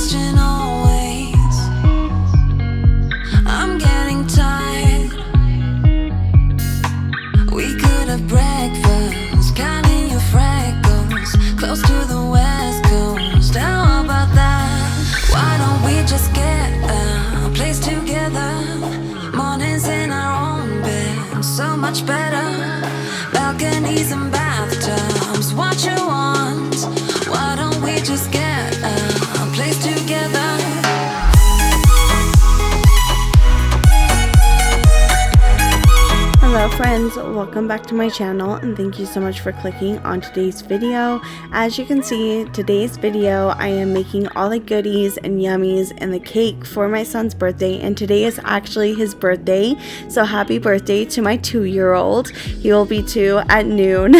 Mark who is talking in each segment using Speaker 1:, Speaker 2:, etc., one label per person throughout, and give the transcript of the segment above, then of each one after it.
Speaker 1: question always. I'm getting tired. We could have breakfast, counting your freckles, close to the west coast. How about that? Why don't we just get a place together? Mornings in our own bed, so much better. Balconies and bathtubs, what you want? Why don't we just get a place together?
Speaker 2: Hello friends, welcome back to my channel and thank you so much for clicking on today's video. As you can see, today's video I am making all the goodies and yummies and the cake for my son's birthday, and today is actually his birthday, so happy birthday to my 2-year-old. He will be 2 at noon.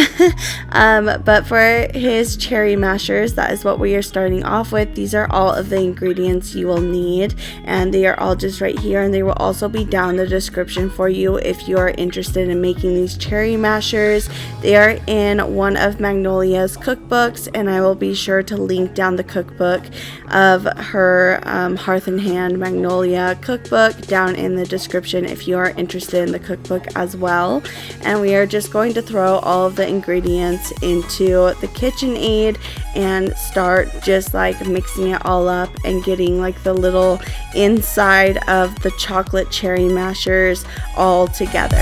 Speaker 2: But for his cherry mashers, that is what we are starting off with. These are all of the ingredients you will need, and they are all just right here, and they will also be down in the description for you if you are interested in making these cherry mashers. They are in one of Magnolia's cookbooks, and I will be sure to link down the cookbook of her Hearth and Hand Magnolia cookbook down in the description if you are interested in the cookbook as well. And we are just going to throw all of the ingredients into the KitchenAid and start just like mixing it all up and getting like the little inside of the chocolate cherry mashers all together.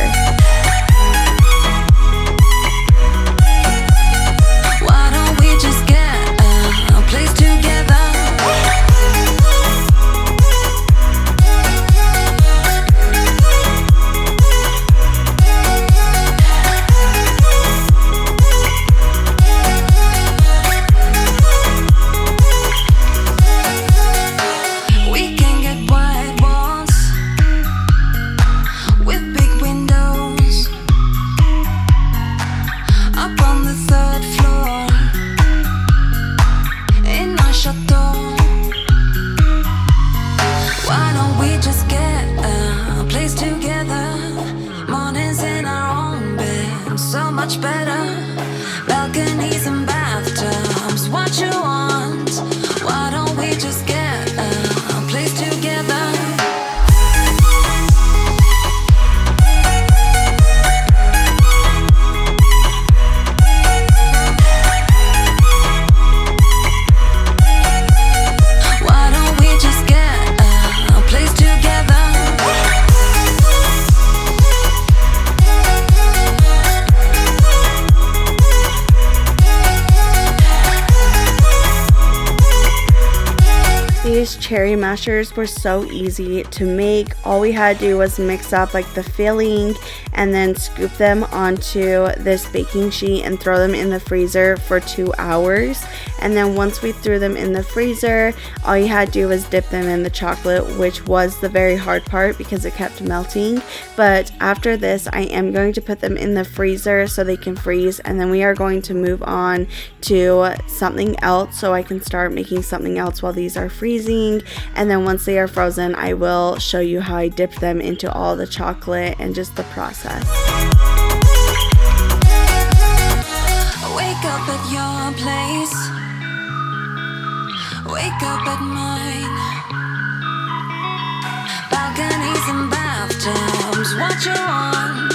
Speaker 2: These cherry mashers were so easy to make. All we had to do was mix up like the filling and then scoop them onto this baking sheet and throw them in the freezer for 2 hours. And then once we threw them in the freezer, all you had to do was dip them in the chocolate, which was the very hard part because it kept melting. But after this, I am going to put them in the freezer so they can freeze, and then we are going to move on to something else so I can start making something else while these are freezing. And then once they are frozen, I will show you how I dipped them into all the chocolate and just the process.
Speaker 1: Wake up at your place, wake up at mine. Balconies and bathtubs, what you want?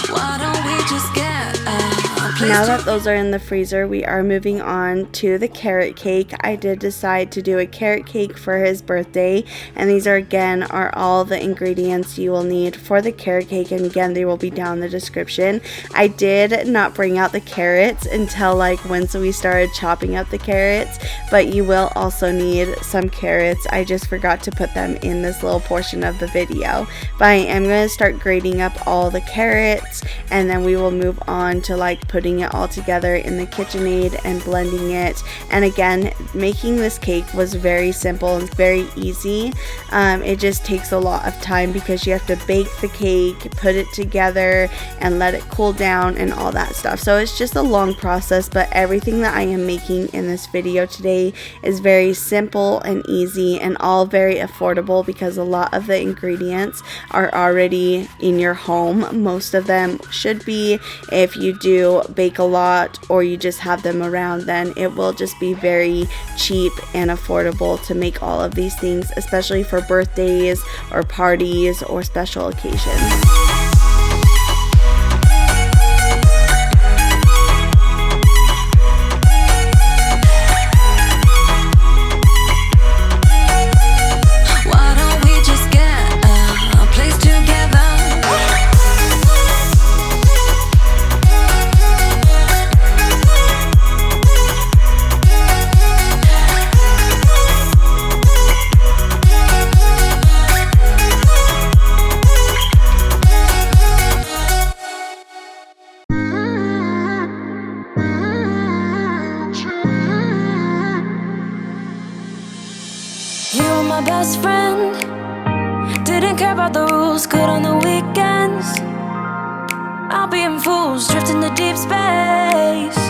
Speaker 1: Why don't we just get a place?
Speaker 2: Now that those are in the freezer, we are moving on to the carrot cake. I did decide to do a carrot cake for his birthday, and these are all the ingredients you will need for the carrot cake, and again they will be down in the description. I did not bring out the carrots until like once we started chopping up the carrots, but you will also need some carrots. I just forgot to put them in this little portion of the video, but I am going to start grating up all the carrots, and then we will move on to like putting it all together in the KitchenAid and blending it. And again, making this cake was very simple and very easy. It just takes a lot of time because you have to bake the cake, put it together, and let it cool down and all that stuff. So it's just a long process, but everything that I am making in this video today is very simple and easy and all very affordable because a lot of the ingredients are already in your home. Most of them should be if you do bake a lot or you just have them around, then it will just be very cheap and affordable to make all of these things, especially for birthdays or parties or special occasions.
Speaker 1: My best friend didn't care about the rules, good on the weekends. I'll be in fools, drifting to deep space.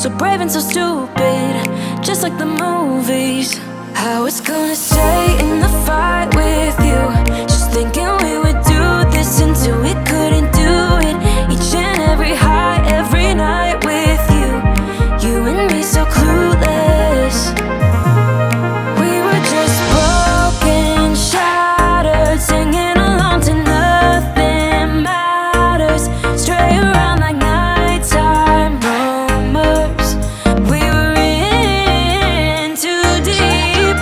Speaker 1: So brave and so stupid, just like the movies. I was gonna stay in the fight with you, just thinking we would do this until we couldn't do it. Each and every high, every night with you, you and me so clueless. Singing along to nothing matters, stray around like nighttime rumors. We were in too deep,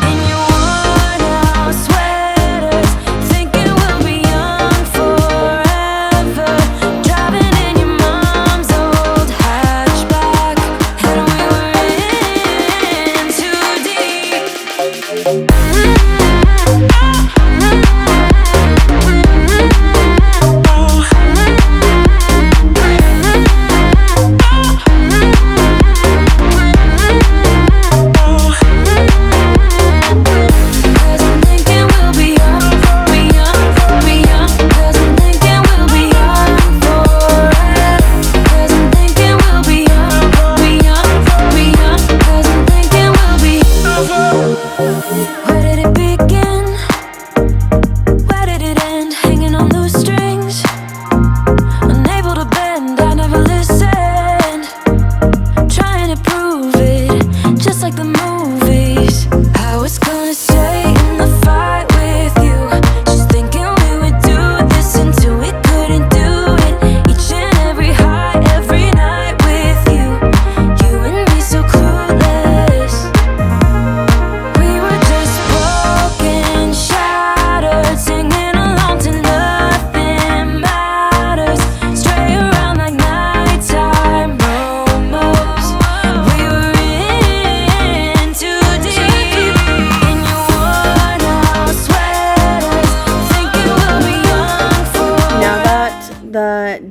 Speaker 1: in your worn-out sweaters, thinking we'll be young forever, driving in your mom's old hatchback, and we were in too deep.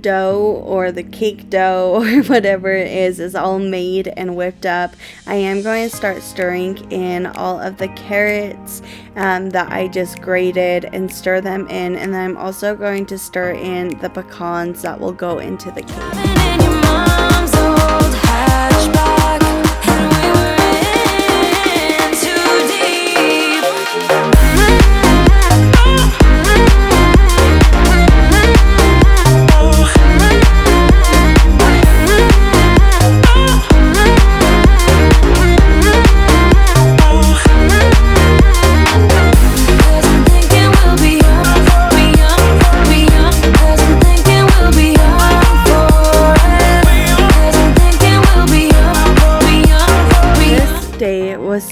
Speaker 2: Dough or the cake dough or whatever it is all made and whipped up, I am going to start stirring in all of the carrots that I just grated and stir them in, and then I'm also going to stir in the pecans that will go into the cake.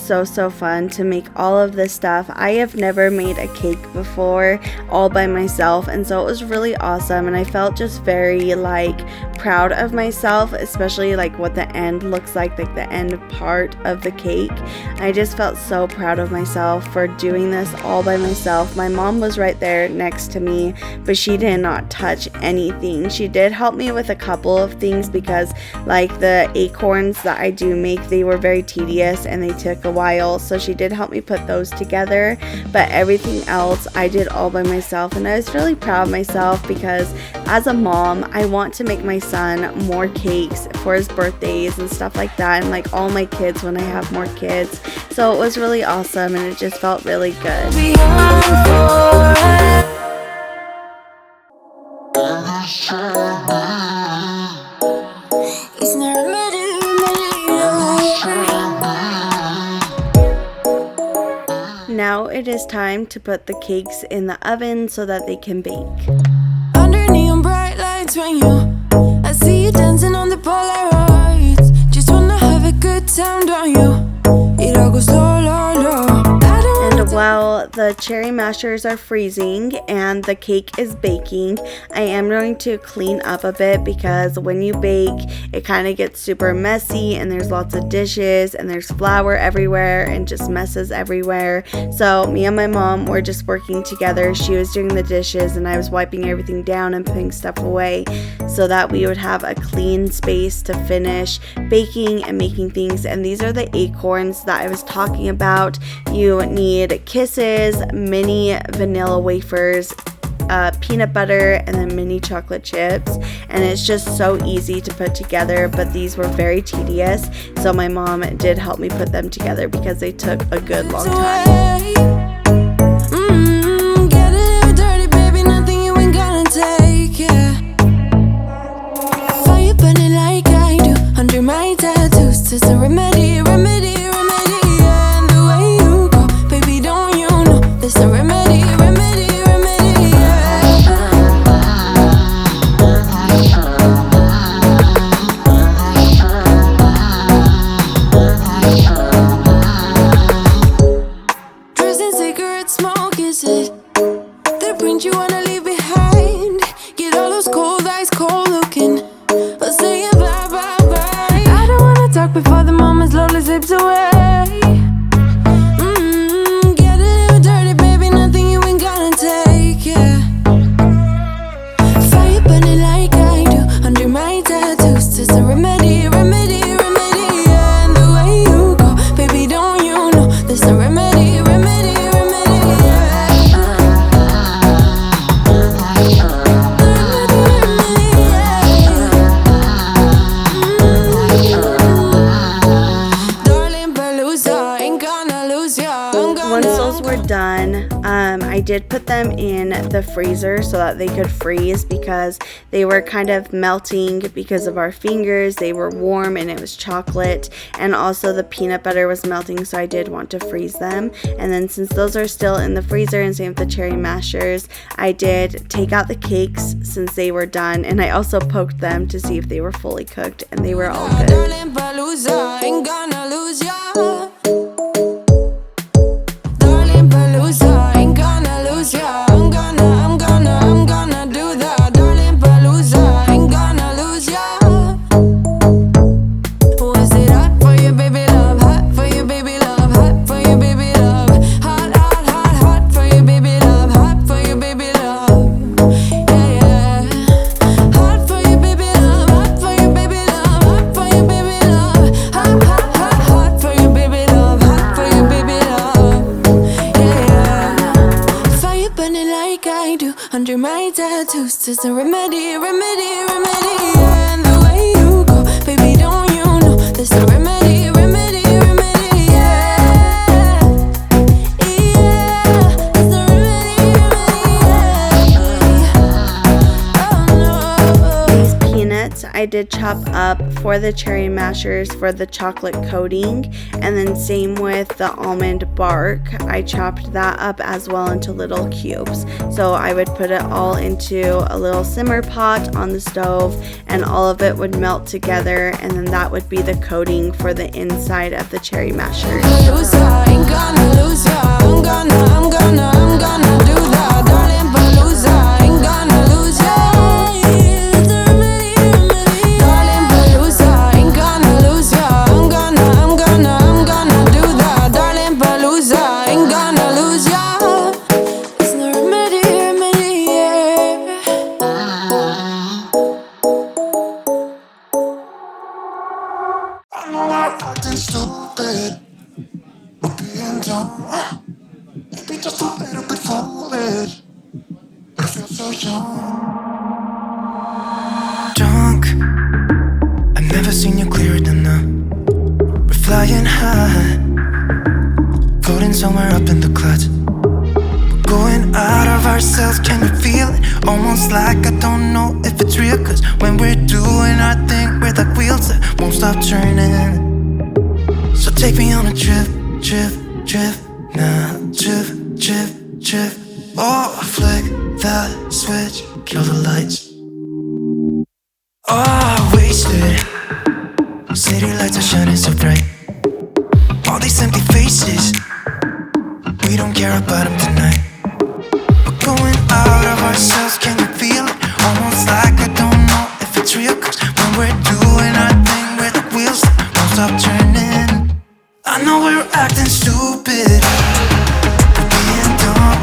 Speaker 2: Was so fun to make all of this stuff. I have never made a cake before all by myself, and so it was really awesome, and I felt just very like proud of myself, especially like what the end looks like the end part of the cake. I just felt so proud of myself for doing this all by myself. My mom was right there next to me, but she did not touch anything. She did help me with a couple of things because like the acorns that I do make, they were very tedious and they took a while, so she did help me put those together, but everything else I did all by myself, and I was really proud of myself because as a mom, I want to make my son more cakes for his birthdays and stuff like that, and like all my kids when I have more kids. So it was really awesome, and it just felt really good. now it is time to put the cakes in the oven so that they can bake.
Speaker 1: Under neon bright lights when I see you dancing on the Polaroids. Just wanna have a good time, don't you? It all goes low, low, low.
Speaker 2: And while the cherry mashers are freezing and the cake is baking, I am going to clean up a bit because when you bake, it kind of gets super messy and there's lots of dishes and there's flour everywhere and just messes everywhere. So me and my mom were just working together. She was doing the dishes and I was wiping everything down and putting stuff away so that we would have a clean space to finish baking and making things. And these are the acorns that I was talking about. You need kisses, mini vanilla wafers, peanut butter, and then mini chocolate chips, and it's just so easy to put together, but these were very tedious, so my mom did help me put them together because they took a good long time.
Speaker 1: Get a little dirty, baby, nothing you ain't gonna take, yeah. Fire burning like I do under my tattoos, it's a remedy, remedy, remedy, yeah. And the way you go, baby, don't you know, there's a remedy, remedy, remedy, yeah. Drugs and cigarette smoke, is it the print you wanna leave behind? Get all those cold eyes cold looking, but say bye, bye, bye. I don't wanna talk before the moment slowly slips away. Get a little dirty, baby, nothing you ain't gonna take, yeah. Fire burning like I do under my tattoos, it's a remedy, remedy, remedy, yeah. And the way you go, baby, don't you know, there's a remedy, remedy, remedy, yeah. Darling Palooza, ain't gonna lose ya.
Speaker 2: Once those were done, I did put them in the freezer so that they could freeze because they were kind of melting because of our fingers. They were warm and it was chocolate, and also the peanut butter was melting, so I did want to freeze them. And then since those are still in the freezer, and same with the cherry mashers, I did take out the cakes since they were done, and I also poked them to see if they were fully cooked, and they were all good.
Speaker 1: Darling Palooza, ain't gonna lose ya. Darling Palooza, ain't gonna lose ya. I'm gonna do that. Darling Palooza, ain't gonna lose ya. Was it hot for you, baby love? Hot for you, baby love. Hot for you, baby love. Hot, hot, hot, hot for you, baby love. Hot for you, baby love. Yeah, yeah. Hot for you, baby love. Hot for you, baby love. Hot for you, baby love. Hot, hot, hot, hot for you, baby love. Hot for you, baby love. Yeah, yeah. Fire burning like I do under my tattoos, it's a remedy, remedy, remedy, yeah. And the way you go, baby, don't you know, there's a remedy, remedy, remedy, yeah. Yeah, there's a remedy, remedy, yeah. Oh no.
Speaker 2: These peanuts I did chop up for the cherry mashers for the chocolate coating, and then same with the almond bark. I chopped that up as well into little cubes. So I would put it all into a little simmer pot on the stove, and all of it would melt together, and then that would be the coating for the inside of the cherry mashers.
Speaker 1: Palooza, ain't gonna lose ya. I'm gonna do that. Darling Palooza, ain't gonna lose ya. Darling Palooza, ain't gonna lose ya. I'm gonna do that. Darling Palooza, ain't gonna lose ya. It's the remedy, remedy, yeah.
Speaker 3: I know I'm acting stupid, but being dumb. Maybe just a little bit foolish, but I feel so young. Drunk, I've never seen you clearer than now. We're flying high, floating somewhere up in the clouds. We're going out of ourselves, can you feel it? Almost like I don't know if it's real, 'cause when we're doing our thing, we're like wheels that won't stop turning. So take me on a trip, trip, trip now. Drip, drip, drip. Oh, flick the switch, kill the lights. Oh, wasted. City lights are shining so bright. All these empty faces, we don't care about them tonight. We're going out of ourselves, can you feel it? Almost like I don't know if it's real. Cause when we're doing our thing, we're the wheels that won't stop turning. I know we're acting stupid, we're being dumb,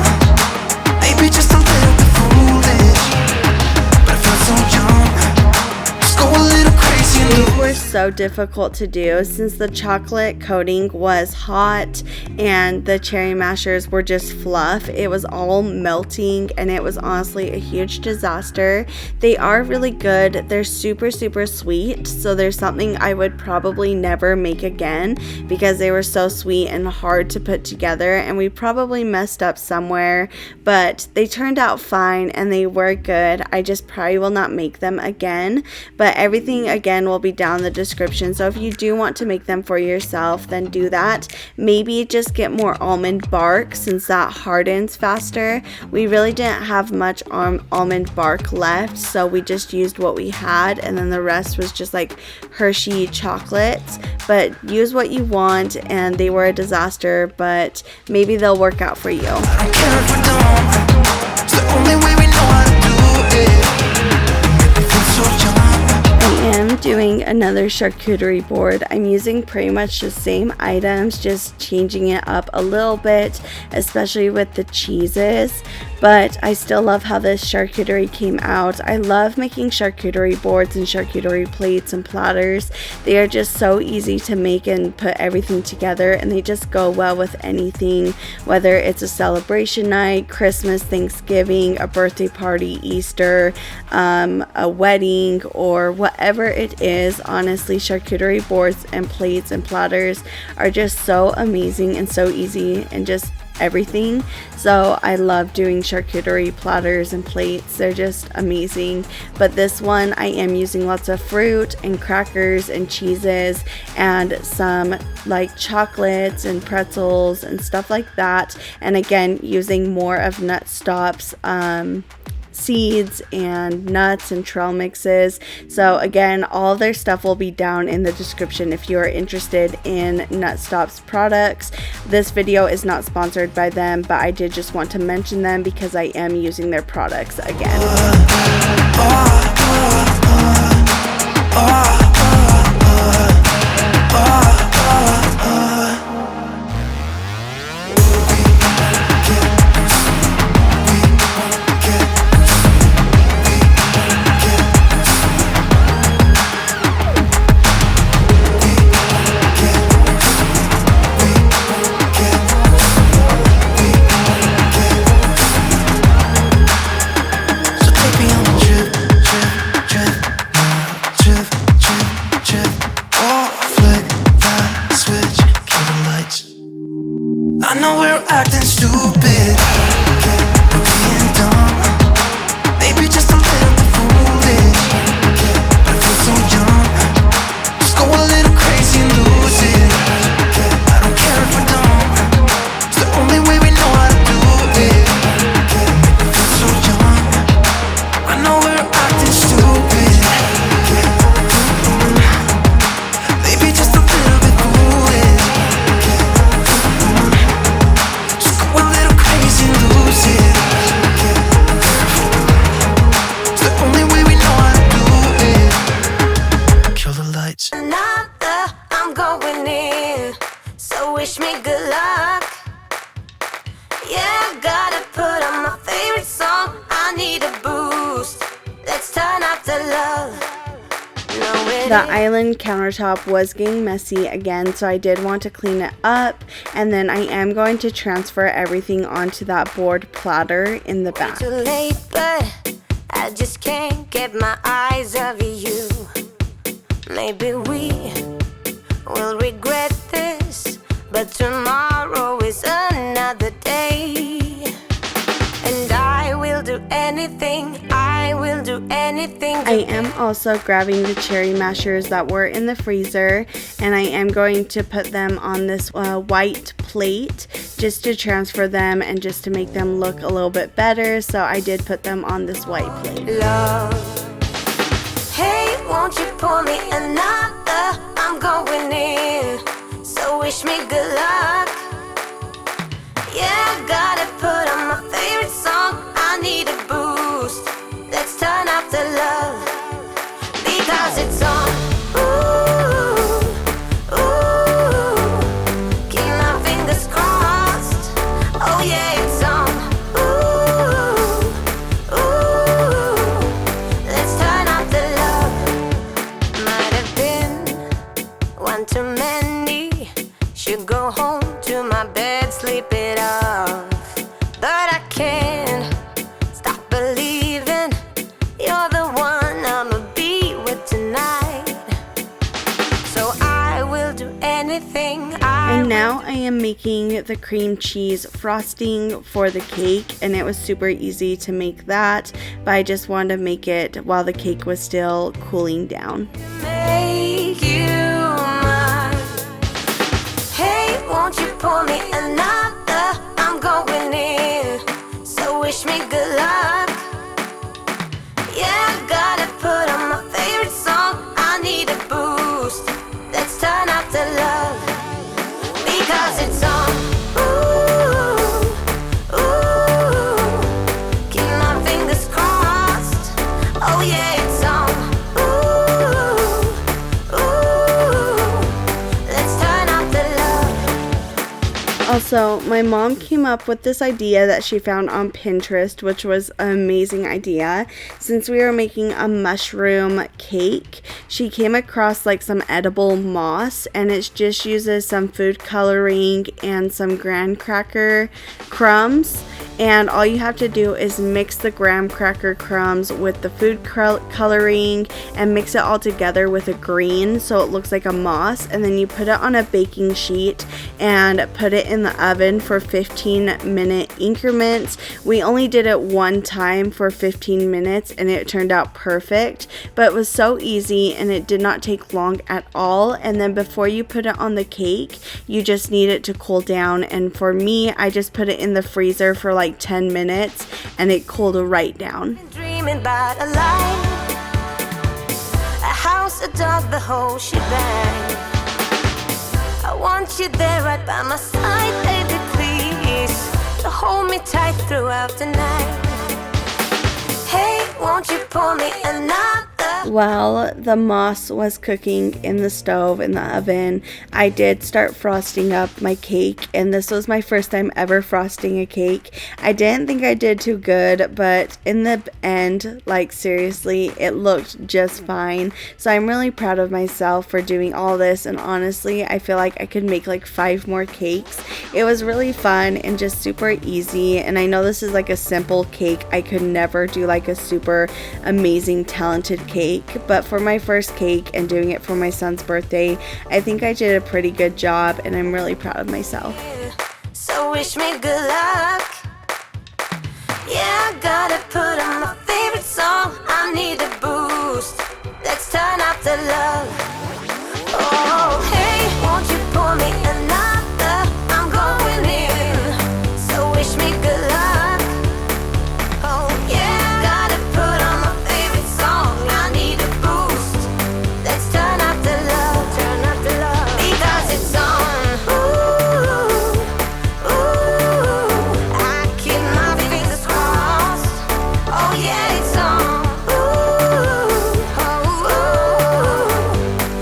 Speaker 3: maybe just a little bit foolish, but I feel so young. Just go a little crazy and
Speaker 2: These were so difficult to do since the chocolate coating was hot and the cherry mashers were just fluff. It was all melting and it was honestly a huge disaster. They are really good. They're super sweet, so there's something I would probably never make again because they were so sweet and hard to put together, and we probably messed up somewhere, but they turned out fine and they were good. I just probably will not make them again, but everything again will be down in the description, so if you do want to make them for yourself, then do that. Maybe just get more almond bark since that hardens faster. We really didn't have much almond bark left, so we just used what we had, and then the rest was just like Hershey chocolates. But use what you want, and they were a disaster, but maybe they'll work out for you.
Speaker 3: I don't care if we don't, it's the only way we know how to do it. Make me feel so young.
Speaker 2: I am doing another charcuterie board. I'm using pretty much the same items, just changing it up a little bit, especially with the cheeses, but I still love how this charcuterie came out. I love making charcuterie boards and charcuterie plates and platters. They are just so easy to make and put everything together, and they just go well with anything, whether it's a celebration night, Christmas, Thanksgiving, a birthday party, Easter, a wedding, or whatever it is. Honestly, charcuterie boards and plates and platters are just so amazing and so easy and just everything. So I love doing charcuterie platters and plates. They're just amazing. But this one I am using lots of fruit and crackers and cheeses and some like chocolates and pretzels and stuff like that, and again using more of Nut Stop's seeds and nuts and trail mixes. So again, all of their stuff will be down in the description if you are interested in Nut Stop's products. This video is not sponsored by them, but I did just want to mention them because I am using their products again.
Speaker 3: I know we're acting stupid, we're being dumb, maybe just a little bit foolish, but I feel so young. Just go a little crazy and lose it. I don't care if we don't, it's the only way we know how to do it. Make me feel so young. I know we're acting stupid, maybe just a little bit foolish.
Speaker 1: I'm going in, so wish me good luck. Yeah, gotta put on my favorite song. I need a boost. Let's turn up the love.
Speaker 2: The island countertop was getting messy again, so I did want to clean it up, and then I am going to transfer everything onto that board platter in the back.
Speaker 1: Too late, but I just can't get my eyes off you. Maybe we will regret this, but tomorrow is another day. And I will do anything
Speaker 2: I am also grabbing the cherry mashers that were in the freezer, and I am going to put them on this white plate just to transfer them and just to make them look a little bit better. So I did put them on this white plate.
Speaker 1: Love. Hey, won't you pour me another? I'm going in, so wish me good luck. Yeah, gotta put on my favorite song. I need a boost. Let's turn up the love, because it's on. Ooh, ooh, keep my fingers crossed. Oh yeah, it's on. Ooh, ooh, let's turn up the love. Might have been one too many. Should go home to my bed, sleep it off. But I can't stop believing you're the one I'ma be with tonight. So I will do anything.
Speaker 2: And now I am making the cream cheese frosting for the cake, and it was super easy to make that, but I just wanted to make it while the cake was still cooling down.
Speaker 1: Make you mine. Hey, won't you pour me another? I'm going in, so wish me good luck. Yeah, gotta put on my favorite song. I need a boost. Let's turn up the love, because it's on. Ooh, ooh, keep my fingers crossed. Oh yeah, it's on. Ooh, ooh, let's turn up the love.
Speaker 2: Also, my mom came up with this idea that she found on Pinterest, which was an amazing idea. Since we were making a mushroom cake, she came across like some edible moss, and it just uses some food coloring and some graham cracker crumbs. And all you have to do is mix the graham cracker crumbs with the food coloring and mix it all together with a green so it looks like a moss, and then you put it on a baking sheet and put it in the oven for 15-minute increments. We only did it one time for 15 minutes and it turned out perfect, but it was so easy and it did not take long at all. And then before you put it on the cake, you just need it to cool down, and for me, I just put it in the freezer for like 10 minutes and it cooled right down.
Speaker 1: Dreaming about a life, a house, a dog, the whole shebang. I want you there right by my side, baby, please, to hold me tight throughout the night. Hey, won't you pour me another?
Speaker 2: While the moss was cooking in the stove in the oven, I did start frosting up my cake, and this was my first time ever frosting a cake. I didn't think I did too good, but in the end, like seriously, it looked just fine. So I'm really proud of myself for doing all this, and honestly, I feel like I could make like 5 more cakes. It was really fun and just super easy, and I know this is like a simple cake. I could never do like a super amazing talented cake, but for my first cake and doing it for my son's birthday, I think I did a pretty good job, and I'm really proud of myself.
Speaker 1: So wish me good luck. Yeah, I gotta put on my favorite song. I need a boost. Let's turn up the love. Oh, hey, won't you pour me another? I'm going in, so wish me good luck. Oh yeah, gotta put on my favorite song. I need a boost. Let's turn up the love, because it's on. Ooh, ooh, I keep my fingers crossed. Oh yeah, it's on. Ooh, oh, ooh,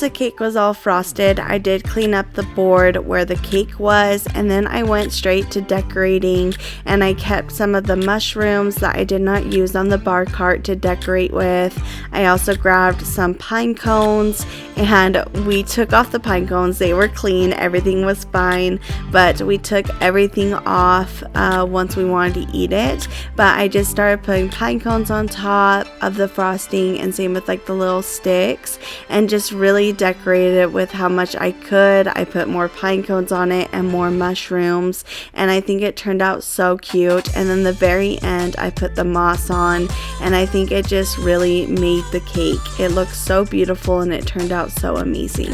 Speaker 2: the cake was all frosted, I did clean up the board where the cake was, and then I went straight to decorating, and I kept some of the mushrooms that I did not use on the bar cart to decorate with. I also grabbed some pine cones, and we took off the pine cones. They were clean, everything was fine, but we took everything off once we wanted to eat it. But I just started putting pine cones on top of the frosting, and same with like the little sticks, and just really decorated it with how much I could. I put more pine cones on it and more mushrooms, and I think it turned out so cute. And then the very end I put the moss on, and I think it just really made the cake. It looked so beautiful and it turned out so amazing.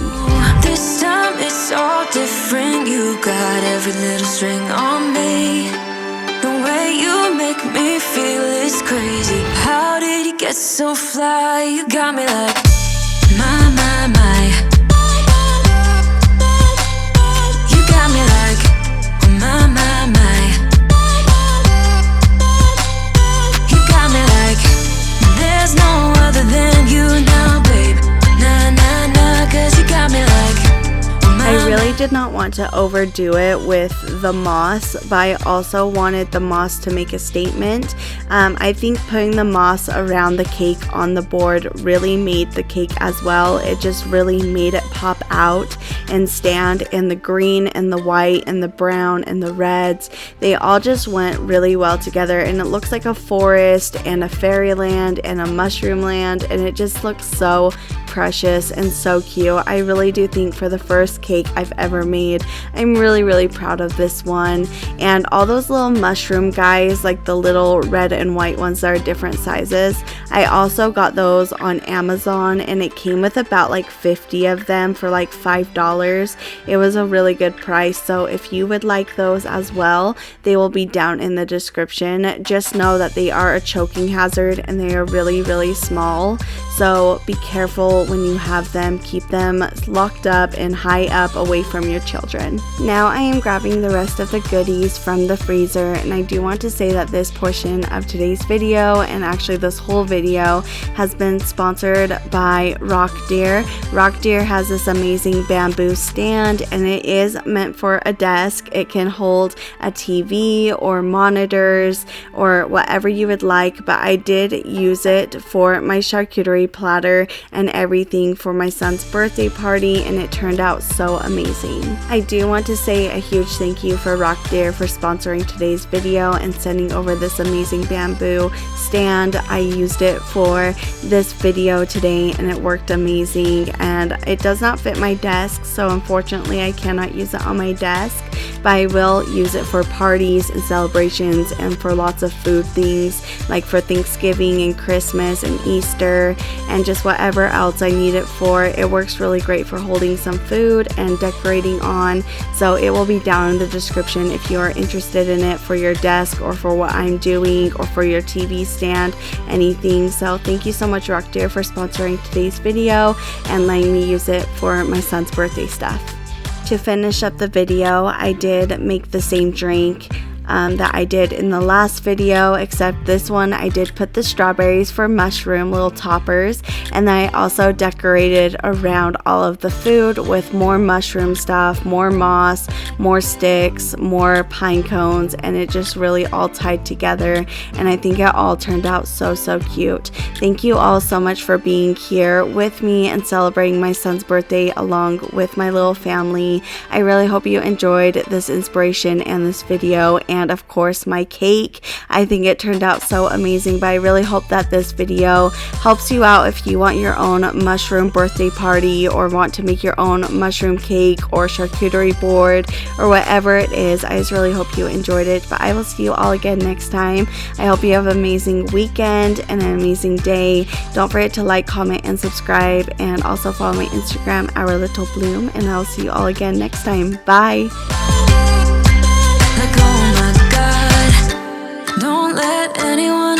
Speaker 1: This time it's all different. You got every little string on me. The way you make me feel is crazy. How did you get so fly? You got me like my, my, my. You got me like oh, my, my, my. You got me like there's no other than you now, babe. Nah, nah, nah, 'cause you got me like
Speaker 2: I really did not want to overdo it with the moss, but I also wanted the moss to make a statement. I think putting the moss around the cake on the board really made the cake as well. It just really made it pop out and stand, and the green and the white and the brown and the reds, they all just went really well together, and it looks like a forest and a fairyland and a mushroom land, and it just looks so precious and so cute. I really do think for the first cake I've ever made, I'm really proud of this one. And all those little mushroom guys, like the little red and white ones that are different sizes, I also got those on Amazon, and it came with about like 50 of them for like $5. It was a really good price, so if you would like those as well, they will be down in the description. Just know that they are a choking hazard and they are really small, so be careful when you have them. Keep them locked up and high up away from your children. Now I am grabbing the rest of the goodies from the freezer, and I do want to say that this portion of today's video, and actually this whole video, has been sponsored by Rock Deer. Rock Deer has this amazing bamboo stand, and it is meant for a desk. It can hold a TV or monitors or whatever you would like, but I did use it for my charcuterie platter and everything for my son's birthday party, and it turned out so amazing. I do want to say a huge thank you for Rock Deer for sponsoring today's video and sending over this amazing bamboo stand. I used it for this video today and it worked amazing, and it does not fit my desk, so unfortunately I cannot use it on my desk, but I will use it for parties and celebrations and for lots of food things, like for Thanksgiving and Christmas and Easter and just whatever else I need it for. It works really great for holding some food and decorating on, so it will be down in the description if you are interested in it for your desk or for what I'm doing or for your TV stand, anything. So thank you so much, Rock Deer, for sponsoring today's video and letting me use it for my son's birthday stuff. To finish up the video, I did make the same drink that I did in the last video, except this one I did put the strawberries for mushroom little toppers, and then I also decorated around all of the food with more mushroom stuff, more moss, more sticks, more pine cones, and it just really all tied together, and I think it all turned out so cute. Thank you all so much for being here with me and celebrating my son's birthday along with my little family. I really hope you enjoyed this inspiration and this video, and of course my cake. I think it turned out so amazing, but I really hope that this video helps you out if you want your own mushroom birthday party or want to make your own mushroom cake or charcuterie board or whatever it is. I just really hope you enjoyed it, but I will see you all again next time. I hope you have an amazing weekend and an amazing day. Don't forget to like, comment, and subscribe, and also follow my Instagram, Our Little Bloom, and I'll see you all again next time. Bye!
Speaker 1: Like, oh my God, don't let anyone